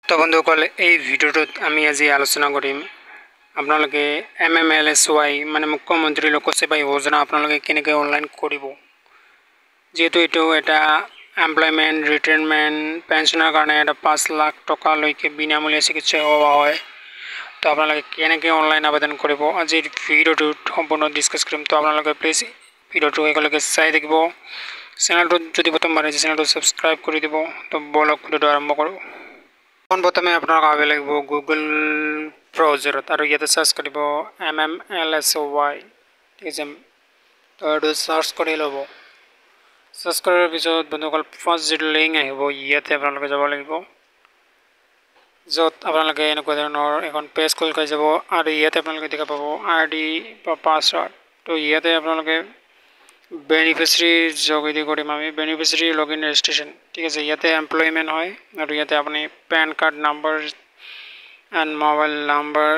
তো বন্ধুসকল এই ভিডিওটোত আমি আজি আলোচনা কৰিম আপোনালোকে MMLSY মানে মুখ্যমন্ত্ৰী লোক সেৱা যোজনা আপোনালোকে কেনেকৈ অনলাইন কৰিব যেহেতু এটো এটা এমপ্লয়মেন্ট ৰিটায়াৰমেন্ট পেনশনৰ কাৰণে এটা 5 লাখ টকা লৈকে বিনামূলীয়া চিকিৎসা সেৱা হয় তো আপোনালোকে কেনেকৈ অনলাইন আবেদন কৰিব আজি ভিডিওটোত সম্পূৰ্ণ ডিসকাস কৰিম তো আপোনালোকে প্লিজ ভিডিওটো একেলগে চাই থাকিব চেনেলটো যদি প্ৰথমবাৰ আছে চেনেলটো সাবস্ক্ৰাইব কৰি দিব তো বলক ভিডিওটো আৰম্ভ কৰো প্ৰথমে আপোনাক আবে লাগিব গুগল ব্ৰাউজাৰত আৰু ইয়াতে সাৰ্চ কৰিব MMLSY ঠিক আছে তো এটো সাৰ্চ কৰি লব সাৰ্চ কৰাৰ পিছত বন্ধুসকল ফাৰ্স্ট যেটো লিংক আহিব ইয়াতে আপোনালোকে যাব লাগিব যত আপোনালোকে এনেকুৱা ধৰণৰ এখন পেজ খোল খাই যাব আৰু ইয়াতে আপোনালোকে দেখা পাব আইডি বা পাসওয়াৰ্ড তো ইয়াতে আপোনালোকে বেনিফিচিয়াৰি যোগেদি কৰিম আমি বেনিফিচিয়াৰি লগইন ৰেজিষ্ট্ৰেচন ঠিক আছে ইয়াতে এমপ্লয়মেন্ট হয় আৰু ইয়াতে আপুনি PAN card number and mobile number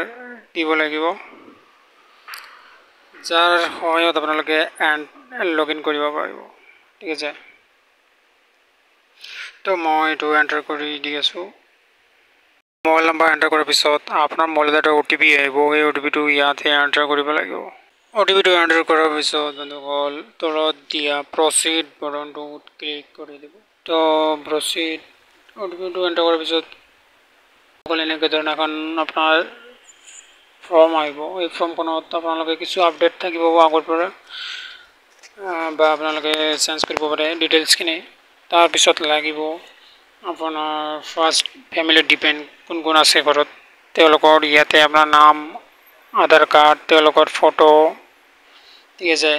দিব লাগিব যাৰ সহায়ত আপোনালোকে লগইন কৰিব পাৰিব ঠিক আছে তো মই এটো এন্টাৰ কৰি দি আছো মোবাইল নাম্বাৰ এন্টাৰ কৰাৰ পিছত আপোনাৰ মোবাইলতে OTP আহিব এই OTP টো ইয়াতে এন্টাৰ কৰিব লাগিব OTP টো এন্টাৰ কৰাৰ পিছত বন্ধুসকল তলত দিয়া প্ৰসিড বাটনটোত ক্লিক কৰি দিব তো প্ৰসিড OTP টো এন্টাৰ কৰাৰ পিছত এনেকৈ ধৰণৰ এখন আপোনাৰ ফৰ্ম আহিব এই ফৰ্মখনত আপোনালোকে কিছু আপডেট থাকিব আগৰ পৰা বা আপোনালোকে চেঞ্জ কৰিব পাৰে ডিটেইলছ খিনি তাৰ পিছত লাগিব আপোনাৰ ফাৰ্স্ট ফ্যামিলি ডিপেন্ড কোন কোন আছে ঘৰত তেওঁলোকৰ ইয়াতে আপোনাৰ নাম আধাৰ কাৰ্ড তেওঁলোকৰ ফটো ঠিক আছে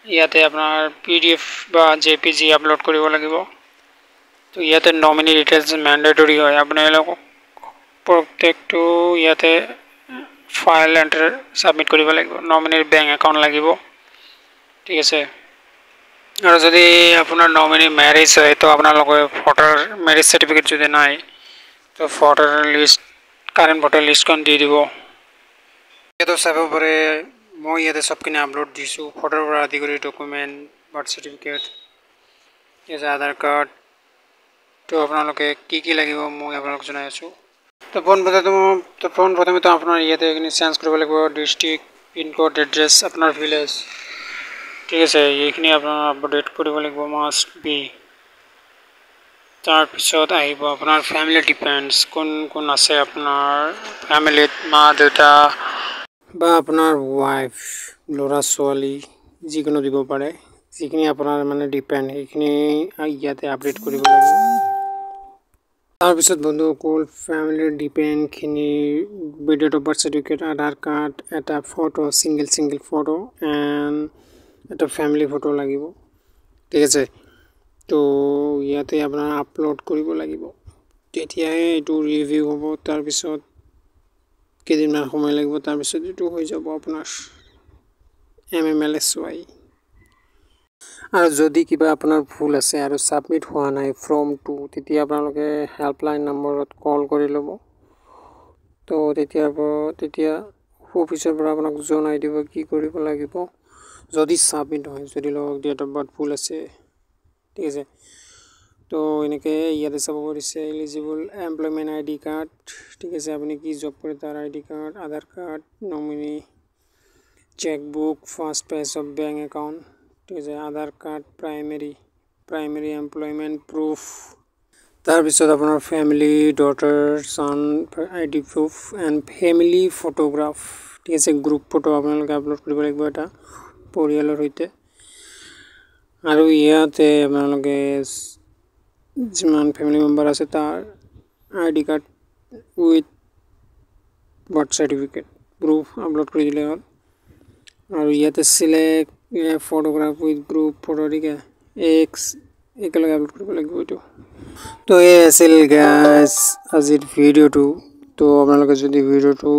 ইয়াতে আপোনাৰ PDF বা JPG আপলোড কৰিব লাগিব তো ইয়াতে নমিনি ডিটেইলছ ম্যান্ডেটৰি হয় আপোনালোক প্ৰত্যেকটো ইয়াতে ফাইল এন্টাৰ সাবমিট কৰিব লাগিব নমিনিৰ বেংক একাউন্ট লাগিব ঠিক আছে আৰু যদি আপোনাৰ নমিনি ম্যাৰেজ হয় তো আপোনালোকে ভোটাৰ ম্যাৰেজ সাৰ্টিফিকেট যদি নাই তো ভোটাৰ লিষ্ট কাৰেন্ট ভোটাৰ লিষ্টখন দি দিব এটো চাব পাৰে মই ইয়াতে সবখিনি আপলোড দিছো ফটোৰ পৰা আদি কৰি ডকুমেন্ট বাৰ্থ সাৰ্টিফিকেট এজ আধাৰ কাৰ্ড তো আপোনালোকে কি লাগিব মই আপোনালোক জনাই আছো তো প্ৰথমে তো আপোনাৰ ইয়াতে এখিনি চেঞ্জ কৰিব লাগিব ডিস্ট্ৰিক্ট পিন কোড এড্ৰেছ আপোনাৰ ভিলেজ ঠিক আছে এইখিনি আপোনাৰ আপডেট কৰিব লাগিব মাষ্ট বি তাৰ পিছত আহিব আপোনাৰ ফ্যামিলি ডিপেন্ডস কোন কোন আছে আপোনাৰ ফ্যামিলিত মা দেউতা বা আপোনাৰ ওয়াইফ লৰা ছোৱালী যিকোনো দিব পাৰে যিখিনি আপোনাৰ মানে ডিপেন্ড এইখিনি ইয়াতে আপডেট কৰিব লাগিব তাৰ পিছত বন্ধুসকল ফ্যামিলি ডিপেন্ড খিনি date of birth certificate Aadhaar card এটা ফটো সিঙ্গেল ফটো এন্ড এটা ফ্যামিলি ফটো লাগিব ঠিক আছে তো ইয়াতে আপোনাৰ আপলোড কৰিব লাগিব তেতিয়াহে এটো ৰিভিউ হ'ব তাৰ পিছত কেদিনমান সময় লাগিব তাৰ পিছত এটো হৈ যাব আপোনাৰ MMLSY আৰু যদি কিবা আপোনাৰ ভুল আছে আৰু সাবমিট হোৱা নাই ফৰ্মটো তেতিয়া আপোনালোকে হেল্পলাইন নম্বৰত কল কৰি ল'ব তো তেতিয়া অফিচৰ পৰা আপোনাক জনাই দিব কি কৰিব লাগিব যদি সাবমিট হয় যদি লগ ডেট অফ বাৰ্থ ভুল আছে ঠিক আছে তো এনেকে ইয়াতে চাব পাৰিছে এলিজিবল এমপ্লয়মেন্ট আইডি কাৰ্ড ঠিক আছে আপুনি কি জব কৰে তাৰ ID card Aadhaar card nominee chequebook first page of bank account ঠিক আছে Aadhaar card primary employment proof তাৰ পিছত আপোনাৰ family daughter son ID proof and family photograph ঠিক আছে গ্ৰুপ ফটো আপোনালোকে আপলোড কৰিব লাগিব এটা পৰিয়ালৰ সৈতে আৰু ইয়াতে আপোনালোকে যিমান ফ্যামিলি মেম্বাৰ আছে তাৰ ID card with birth certificate proof upload কৰি দিলে হ'ল আৰু ইয়াতে select photograph with group photo ঠিক আছে একেলগে আপলোড কৰিব লাগিব এটো তো এই আছিল গাইস আজিৰ ভিডিওটো তো আপোনালোকে যদি ভিডিওটো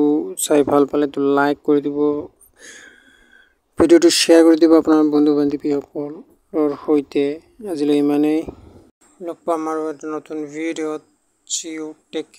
চাই ভাল পালে তো লাইক কৰি দিব ভিডিওটো শেয়াৰ কৰি দিব আপোনাৰ বন্ধু বান্ধৱীসকলৰ সৈতে আজিলৈ ইমানেই লগ পাম আৰু এটা নতুন ভিডিওত see you take care